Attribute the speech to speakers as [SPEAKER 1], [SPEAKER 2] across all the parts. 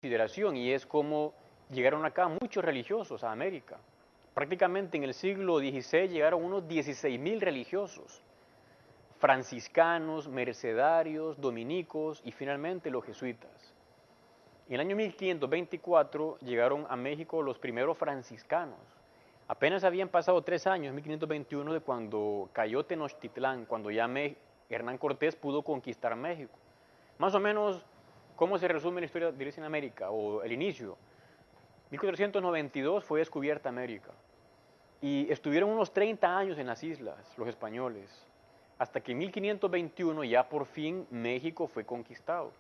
[SPEAKER 1] consideración y es cómo llegaron acá muchos religiosos a América. Prácticamente en el siglo XVI llegaron unos 16.000 religiosos, franciscanos, mercedarios, dominicos y finalmente los jesuitas. En el año 1524 llegaron a México los primeros franciscanos. Apenas habían pasado 3 años, 1521, de cuando cayó Tenochtitlán, cuando ya Hernán Cortés pudo conquistar México. Más o menos, ¿cómo se resume la historia de en América o el inicio? 1492 fue descubierta América y estuvieron unos 30 años en las islas, los españoles, hasta que en 1521 ya por fin México fue conquistado.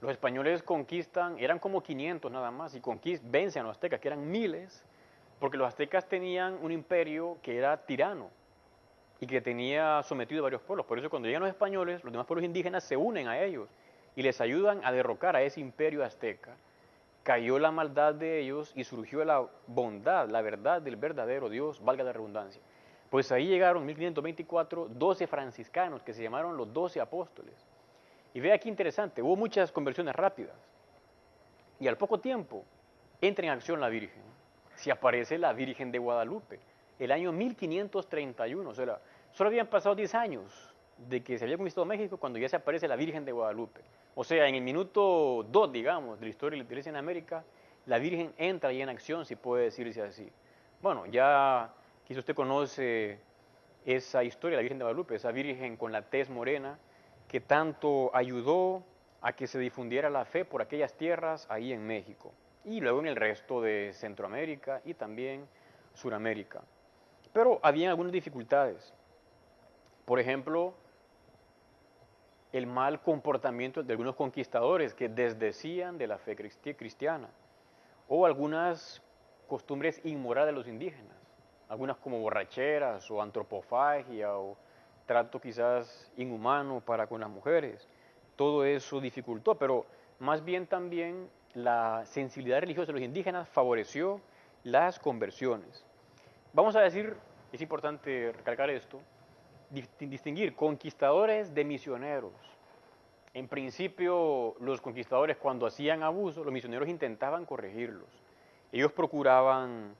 [SPEAKER 1] Los españoles conquistan, eran como 500 nada más, y vencen a los aztecas, que eran miles, porque los aztecas tenían un imperio que era tirano y que tenía sometido a varios pueblos. Por eso cuando llegan los españoles, los demás pueblos indígenas se unen a ellos y les ayudan a derrocar a ese imperio azteca. Cayó la maldad de ellos y surgió la bondad, la verdad del verdadero Dios, valga la redundancia. Pues ahí llegaron en 1524 12 franciscanos que se llamaron los 12 apóstoles. Y vea qué interesante, hubo muchas conversiones rápidas. Y al poco tiempo entra en acción la Virgen. Se aparece la Virgen de Guadalupe, el año 1531. O sea, solo habían pasado 10 años de que se había conquistado México cuando ya se aparece la Virgen de Guadalupe. O sea, en el minuto 2, digamos, de la historia de la Iglesia en América, la Virgen entra ahí en acción, si puede decirse así. Bueno, ya quizá usted conoce esa historia de la Virgen de Guadalupe, esa Virgen con la tez morena, que tanto ayudó a que se difundiera la fe por aquellas tierras ahí en México y luego en el resto de Centroamérica y también Suramérica. Pero había algunas dificultades. Por ejemplo, el mal comportamiento de algunos conquistadores que desdecían de la fe cristiana o algunas costumbres inmorales de los indígenas, algunas como borracheras o antropofagia o trato quizás inhumano para con las mujeres. Todo eso dificultó, pero más bien también la sensibilidad religiosa de los indígenas favoreció las conversiones. Vamos a decir, es importante recalcar esto, distinguir conquistadores de misioneros. En principio, los conquistadores cuando hacían abuso, los misioneros intentaban corregirlos. Ellos procuraban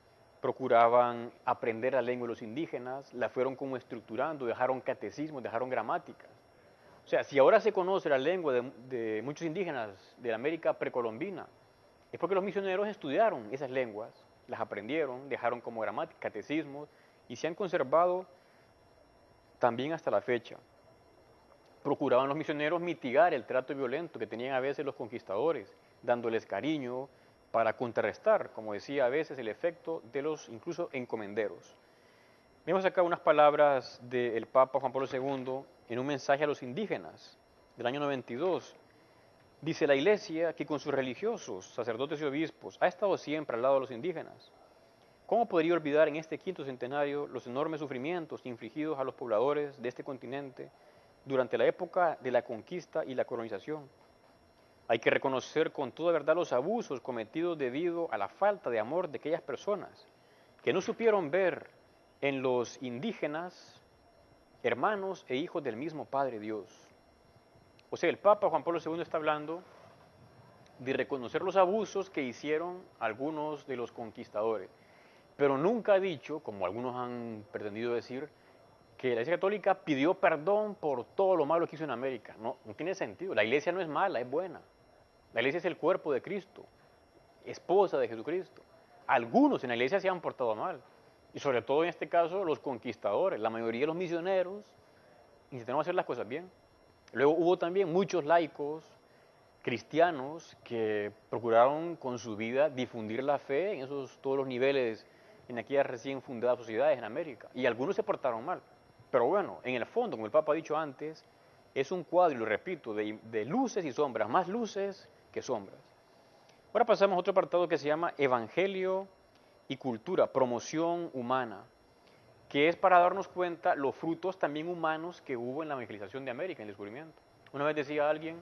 [SPEAKER 1] aprender la lengua de los indígenas, la fueron como estructurando, dejaron catecismos, dejaron gramáticas. O sea, si ahora se conoce la lengua de muchos indígenas de la América precolombina, es porque los misioneros estudiaron esas lenguas, las aprendieron, dejaron como gramática, catecismos, y se han conservado también hasta la fecha. Procuraban los misioneros mitigar el trato violento que tenían a veces los conquistadores, dándoles cariño para contrarrestar, como decía a veces, el efecto de los incluso encomenderos. Vemos acá unas palabras del Papa Juan Pablo II en un mensaje a los indígenas del año 92. Dice la Iglesia que con sus religiosos, sacerdotes y obispos ha estado siempre al lado de los indígenas. ¿Cómo podría olvidar en este quinto centenario los enormes sufrimientos infligidos a los pobladores de este continente durante la época de la conquista y la colonización? Hay que reconocer con toda verdad los abusos cometidos debido a la falta de amor de aquellas personas que no supieron ver en los indígenas hermanos e hijos del mismo Padre Dios. O sea, el Papa Juan Pablo II está hablando de reconocer los abusos que hicieron algunos de los conquistadores, pero nunca ha dicho, como algunos han pretendido decir, que la Iglesia Católica pidió perdón por todo lo malo que hizo en América. No, no tiene sentido. La Iglesia no es mala, es buena. La Iglesia es el cuerpo de Cristo, esposa de Jesucristo. Algunos en la Iglesia se han portado mal, y sobre todo en este caso los conquistadores, la mayoría de los misioneros intentaron hacer las cosas bien. Luego hubo también muchos laicos cristianos que procuraron con su vida difundir la fe en todos los niveles, en aquellas recién fundadas sociedades en América. Y algunos se portaron mal. Pero bueno, en el fondo, como el Papa ha dicho antes, es un cuadro, y lo repito, de luces y sombras, más luces que sombras. Ahora pasamos a otro apartado que se llama Evangelio y Cultura, promoción humana, que es para darnos cuenta los frutos también humanos que hubo en la evangelización de América, en el descubrimiento. Una vez decía alguien,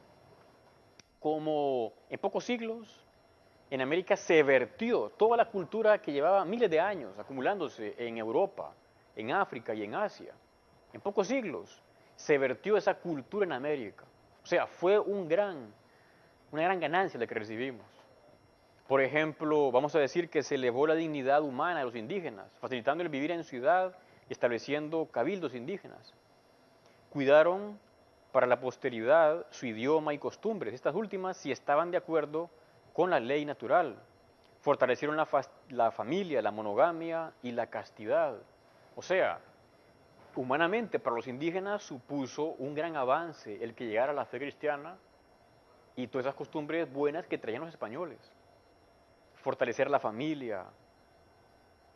[SPEAKER 1] como en pocos siglos en América se vertió toda la cultura que llevaba miles de años acumulándose en Europa, en África y en Asia. En pocos siglos se vertió esa cultura en América. O sea, fue una gran ganancia la que recibimos. Por ejemplo, vamos a decir que se elevó la dignidad humana de los indígenas, facilitando el vivir en ciudad y estableciendo cabildos indígenas. Cuidaron para la posteridad su idioma y costumbres. Estas últimas sí estaban de acuerdo con la ley natural. Fortalecieron la familia, la monogamia y la castidad. O sea, humanamente para los indígenas supuso un gran avance el que llegara la fe cristiana y todas esas costumbres buenas que traían los españoles. Fortalecer la familia,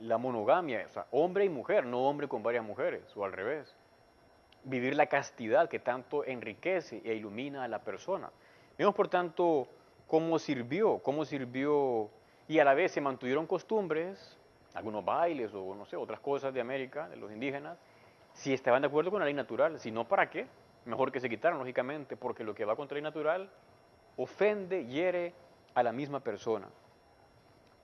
[SPEAKER 1] la monogamia, o sea, hombre y mujer, no hombre con varias mujeres, o al revés. Vivir la castidad que tanto enriquece e ilumina a la persona. Vemos, por tanto, cómo sirvió, y a la vez se mantuvieron costumbres, algunos bailes o no sé, otras cosas de América, de los indígenas, si estaban de acuerdo con la ley natural, si no, ¿para qué? Mejor que se quitaran, lógicamente, porque lo que va contra la ley natural ofende, hiere a la misma persona.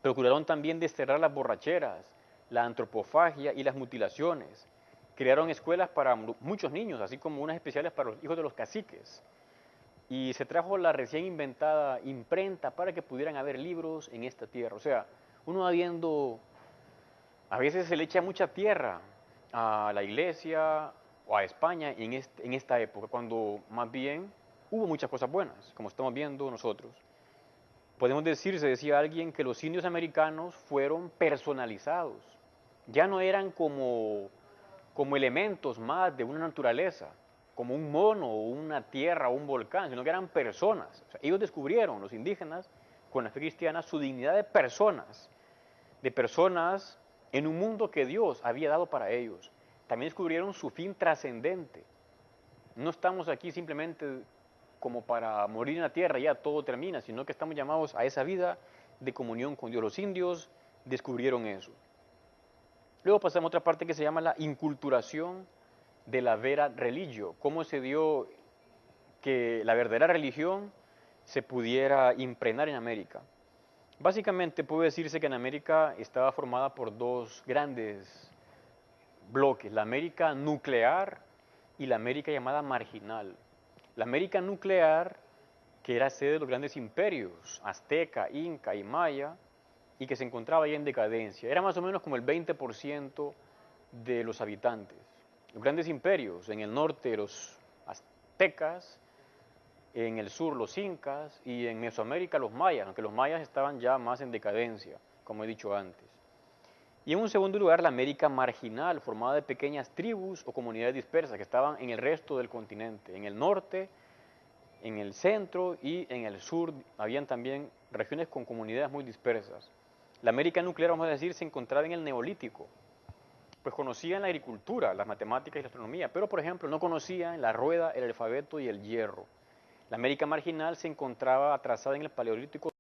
[SPEAKER 1] Procuraron también desterrar las borracheras, la antropofagia y las mutilaciones. Crearon escuelas para muchos niños, así como unas especiales para los hijos de los caciques. Y se trajo la recién inventada imprenta para que pudieran haber libros en esta tierra. O sea, uno va viendo, a veces se le echa mucha tierra a la iglesia o a España en esta época, cuando más bien hubo muchas cosas buenas, como estamos viendo nosotros. Podemos decir, se decía alguien, que los indios americanos fueron personalizados. Ya no eran como elementos más de una naturaleza, como un mono o una tierra o un volcán, sino que eran personas. O sea, ellos descubrieron, los indígenas, con la fe cristiana, su dignidad de personas en un mundo que Dios había dado para ellos. También descubrieron su fin trascendente. No estamos aquí simplemente como para morir en la tierra y ya todo termina, sino que estamos llamados a esa vida de comunión con Dios. Los indios descubrieron eso. Luego pasamos a otra parte que se llama la inculturación de la vera religio, cómo se dio que la verdadera religión se pudiera impregnar en América. Básicamente puede decirse que en América estaba formada por dos grandes bloques, la América nuclear y la América llamada marginal. La América nuclear, que era sede de los grandes imperios, azteca, inca y maya, y que se encontraba ya en decadencia. Era más o menos como el 20% de los habitantes. Los grandes imperios, en el norte los aztecas, en el sur los incas y en Mesoamérica los mayas, aunque los mayas estaban ya más en decadencia, como he dicho antes. Y en un segundo lugar la América marginal, formada de pequeñas tribus o comunidades dispersas que estaban en el resto del continente. En el norte, en el centro y en el sur habían también regiones con comunidades muy dispersas. La América nuclear, vamos a decir, se encontraba en el Neolítico, pues conocían la agricultura, las matemáticas y la astronomía, pero por ejemplo no conocían la rueda, el alfabeto y el hierro. La América marginal se encontraba atrasada en el Paleolítico